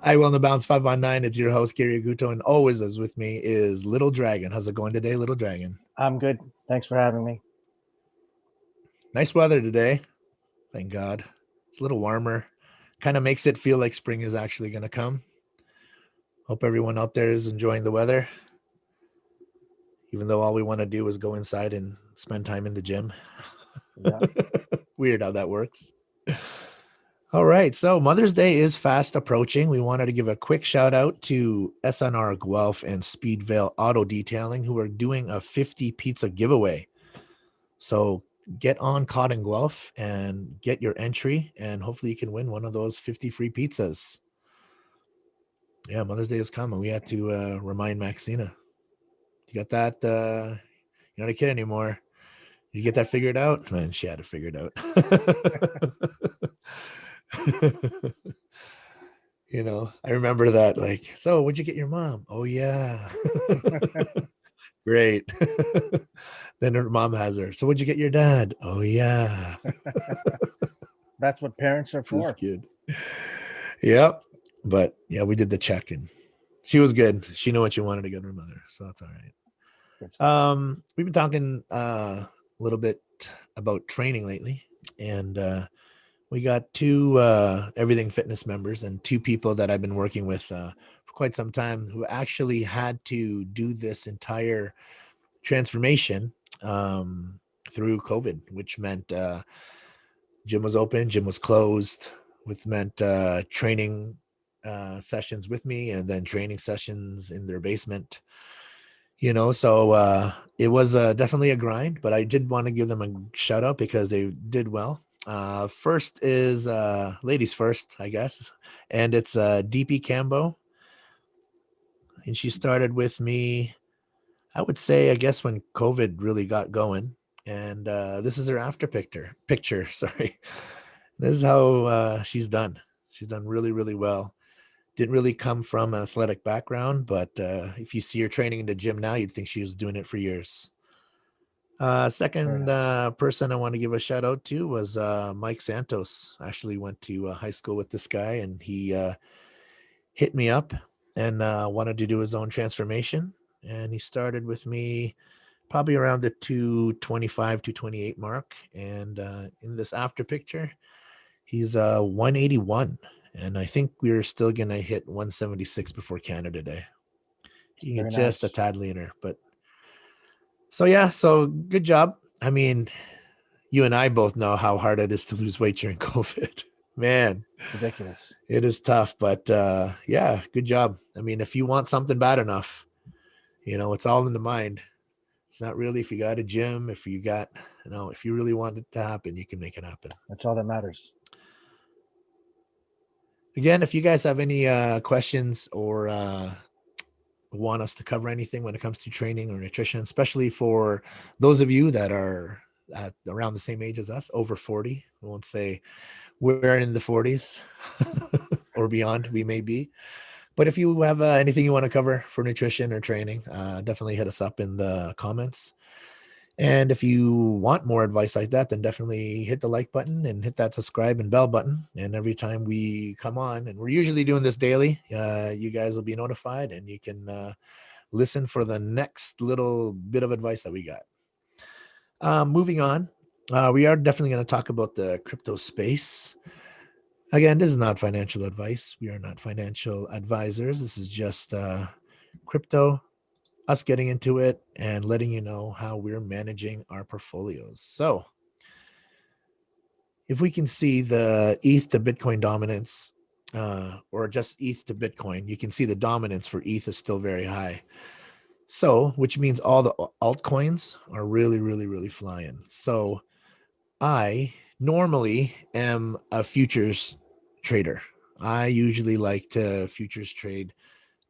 I will on the Balance519. It's your host, Gary Aguto, and always as with me is Little Dragon. How's it going today, Little Dragon? I'm good. Thanks for having me. Nice weather today. Thank God. It's a little warmer. Kind of makes it feel like spring is actually going to come. Hope everyone out there is enjoying the weather, even though all we want to do is go inside and spend time in the gym. Yeah. Weird how that works. All right. So Mother's Day is fast approaching. We wanted to give a quick shout out to SNR Guelph and Speedvale Auto Detailing, who are doing a 50 pizza giveaway. So get on Cotton Guelph and get your entry, and hopefully you can win one of those 50 free pizzas. Yeah, Mother's Day is coming. We had to remind Maxina. You got that? You're not a kid anymore. You get that figured out? And she had it figured out. I remember that. Like, so what'd you get your mom? Oh, yeah. Great. Then her mom has her. So what'd you get your dad? Oh, yeah. That's what parents are This for. kid. Yep. But yeah, we did the check and she was good. She knew what she wanted to get her mother. So that's all right. Good stuff. We've been talking a little bit about training lately, and we got two Everything Fitness members and two people that I've been working with for quite some time who actually had to do this entire transformation through COVID, which meant gym was open, gym was closed, which meant training sessions with me and then training sessions in their basement. So it was definitely a grind, but I did want to give them a shout out because they did well. First is ladies first, I guess, and it's DP Cambo, and she started with me, I would say, I guess when COVID really got going, and this is her after picture. Sorry, this is how she's done. She's done really, really well. Didn't really come from an athletic background, but if you see her training in the gym now, you'd think she was doing it for years. Very Second nice. person I want to give a shout out to was Mike Santos. Actually went to high school with this guy, and he hit me up and wanted to do his own transformation. And he started with me probably around the 225 to 28 mark. And in this after picture, he's 181. And I think we're still going to hit 176 before Canada Day. You Very get just a nice. tad leaner. But so, yeah, so good job. I mean, you and I both know how hard it is to lose weight during COVID. Man, Ridiculous. it is tough. But yeah, good job. I mean, if you want something bad enough, it's all in the mind. It's not really if you got a gym, if you got, if you really want it to happen, you can make it happen. That's all that matters. Again, if you guys have any questions or want us to cover anything when it comes to training or nutrition, especially for those of you that are at around the same age as us, over 40, I won't say we're in the 40s or beyond, we may be. But if you have anything you want to cover for nutrition or training, definitely hit us up in the comments. And if you want more advice like that, then definitely hit the like button and hit that subscribe and bell button. And every time we come on, and we're usually doing this daily, you guys will be notified and you can listen for the next little bit of advice that we got. Moving on, we are definitely going to talk about the crypto space. Again, this is not financial advice. We are not financial advisors. This is just crypto, us getting into it and letting you know how we're managing our portfolios. So if we can see the ETH to Bitcoin dominance, or just ETH to Bitcoin, you can see the dominance for ETH is still very high. So, which means all the altcoins are really, really, really flying. So I normally am a futures trader. I usually like to futures trade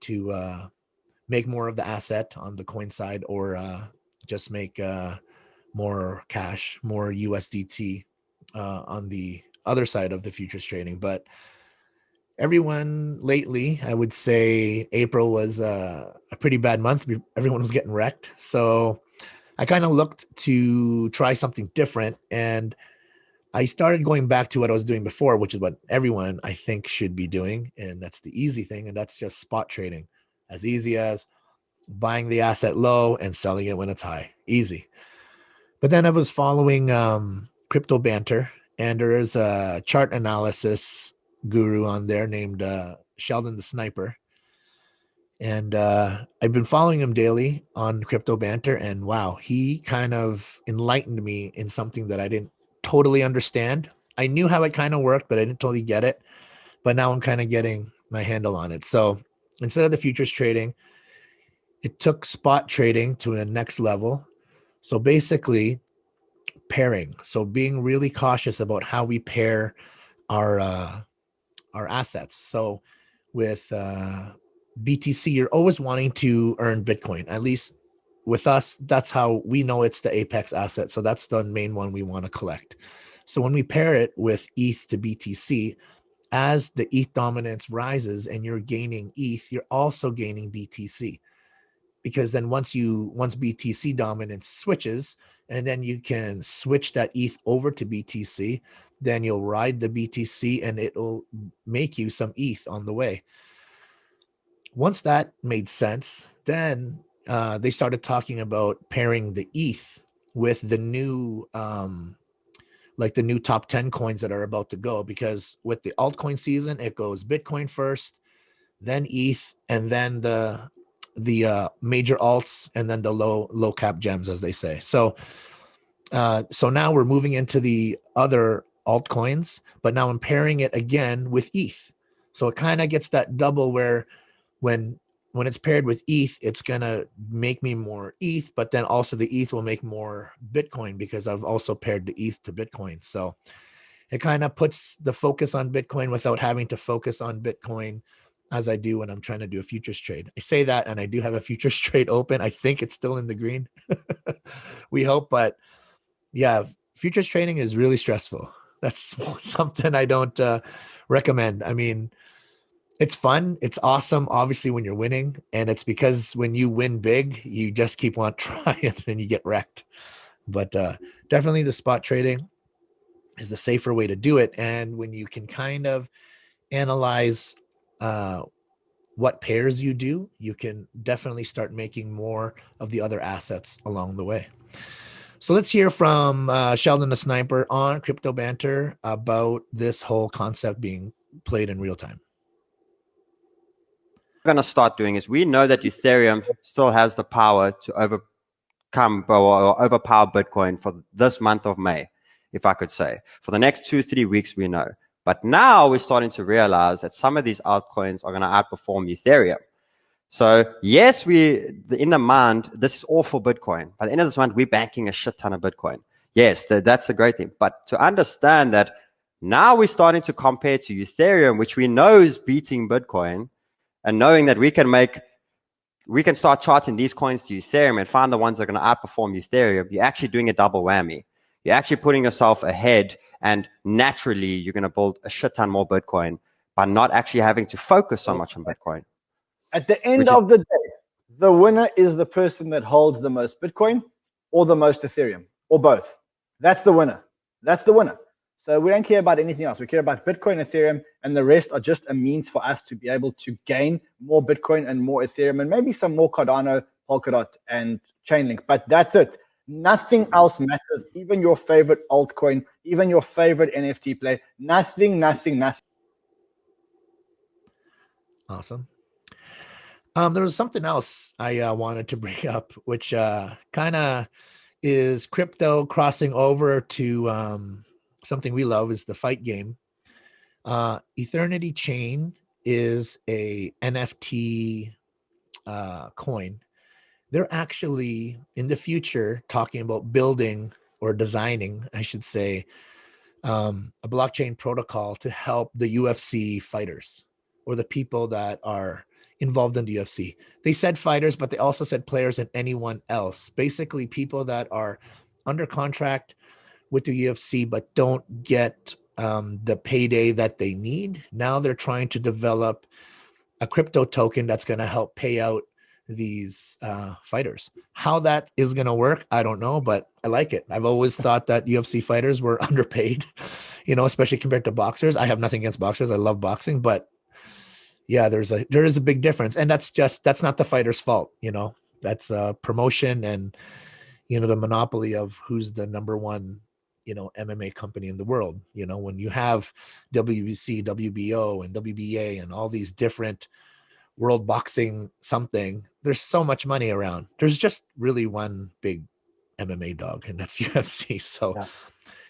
to make more of the asset on the coin side, or just make more cash, more USDT on the other side of the futures trading. But everyone lately, I would say April was a pretty bad month. Everyone was getting wrecked. So I kind of looked to try something different. And I started going back to what I was doing before, which is what everyone I think should be doing. And that's the easy thing. And that's just spot trading. As easy as buying the asset low and selling it when it's high. Easy. But then I was following Crypto Banter, and there is a chart analysis guru on there named Sheldon the Sniper. And I've been following him daily on Crypto Banter, and wow, he kind of enlightened me in something that I didn't totally understand. I knew how it kind of worked, but I didn't totally get it. But now I'm kind of getting my handle on it. So instead of the futures trading, it took spot trading to a next level. So basically, pairing. So being really cautious about how we pair our assets. So with BTC, you're always wanting to earn Bitcoin. At least with us, that's how we know it's the apex asset. So that's the main one we want to collect. So when we pair it with ETH to BTC, as the ETH dominance rises and you're gaining ETH, you're also gaining BTC. Because then once BTC dominance switches, and then you can switch that ETH over to BTC, then you'll ride the BTC and it'll make you some ETH on the way. Once that made sense, then they started talking about pairing the ETH with the new like the new top 10 coins that are about to go, because with the altcoin season, it goes Bitcoin first, then ETH, and then the major alts, and then the low cap gems, as they say. So now we're moving into the other altcoins, but now I'm pairing it again with ETH. So it kind of gets that double where when it's paired with ETH, it's gonna make me more ETH, but then also the ETH will make more Bitcoin because I've also paired the ETH to Bitcoin. So it kind of puts the focus on Bitcoin without having to focus on Bitcoin as I do when I'm trying to do a futures trade. I say that, and I do have a futures trade open. I think it's still in the green. We hope, but yeah, futures trading is really stressful. That's something I don't recommend. I mean, it's fun. It's awesome, obviously, when you're winning. And it's because when you win big, you just keep on trying and you get wrecked. But definitely the spot trading is the safer way to do it. And when you can kind of analyze what pairs you do, you can definitely start making more of the other assets along the way. So let's hear from Sheldon the Sniper on Crypto Banter about this whole concept being played in real time. Going to start doing is, we know that Ethereum still has the power to overcome or overpower Bitcoin for this month of May, if I could say. For the next 2-3 weeks, we know. But now we're starting to realize that some of these altcoins are going to outperform Ethereum. So yes, in the mind, this is all for Bitcoin. By the end of this month, we're banking a shit ton of Bitcoin. Yes, that's the great thing. But to understand that now we're starting to compare to Ethereum, which we know is beating Bitcoin, and knowing that we can start charting these coins to Ethereum and find the ones that are going to outperform Ethereum, you're actually doing a double whammy. You're actually putting yourself ahead, and naturally you're going to build a shit ton more Bitcoin by not actually having to focus so much on Bitcoin. At the end of the day, the winner is the person that holds the most Bitcoin or the most Ethereum, or both. That's the winner. That's the winner. So we don't care about anything else. We care about Bitcoin, Ethereum, and the rest are just a means for us to be able to gain more Bitcoin and more Ethereum, and maybe some more Cardano, Polkadot, and Chainlink. But that's it. Nothing else matters. Even your favorite altcoin, even your favorite NFT play. Nothing. Awesome. There was something else I wanted to bring up, which kind of is crypto crossing over to something we love, is the fight game. Eternity Chain is a NFT coin. They're actually in the future talking about building, or designing, I should say, a blockchain protocol to help the UFC fighters, or the people that are involved in the UFC. They said fighters, but they also said players and anyone else. Basically, people that are under contract with the UFC but don't get the payday that they need. Now they're trying to develop a crypto token that's going to help pay out these fighters. How that is going to work, I don't know, but I like it. I've always thought that UFC fighters were underpaid, especially compared to boxers. I have nothing against boxers. I love boxing, but yeah, there is a big difference. And that's not the fighter's fault. That's promotion and, the monopoly of who's the number one, MMA company in the world. When you have WBC, WBO, and WBA and all these different world boxing something, there's so much money around. There's just really one big MMA dog, and that's UFC. So,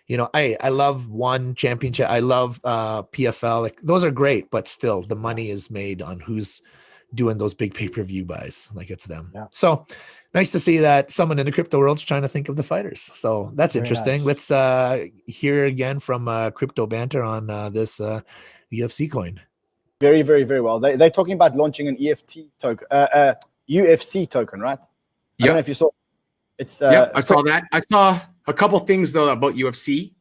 I love one championship. I love PFL. Like, those are great, but still the money is made on who's doing those big pay-per-view buys. Like, it's them. Yeah. So nice to see that someone in the crypto world's trying to think of the fighters. So that's very interesting. Nice. Let's hear again from Crypto Banter on this UFC coin. Very, very, very well. They're talking about launching an EFT token, UFC token, right? I don't know if you saw. It's I saw that. I saw a couple things though about UFC.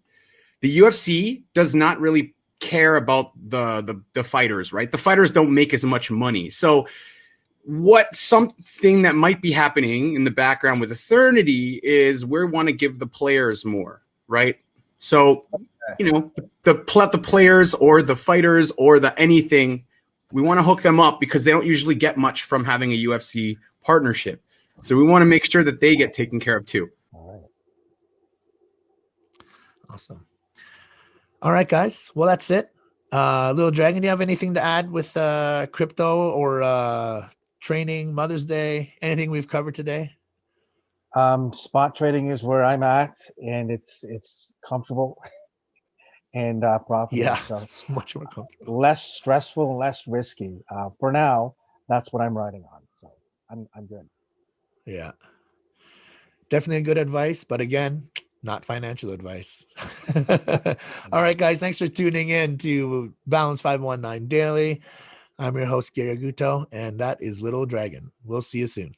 The UFC does not really care about the fighters, right? The fighters don't make as much money. So something that might be happening in the background with Eternity is we want to give the players more, right? So, the players or the fighters or the anything, we want to hook them up because they don't usually get much from having a UFC partnership. So we want to make sure that they get taken care of too. All right. Awesome. All right, guys. Well, that's it. Little Dragon, do you have anything to add with crypto or training, Mother's Day, anything we've covered today? Spot trading is where I'm at, and it's comfortable and profitable. Yeah, so it's much more comfortable. Less stressful, less risky. For now, that's what I'm riding on. So I'm good. Yeah. Definitely good advice, but again, not financial advice. All right, guys. Thanks for tuning in to Balance519 Daily. I'm your host, Gary Aguto, and that is Little Dragon. We'll see you soon.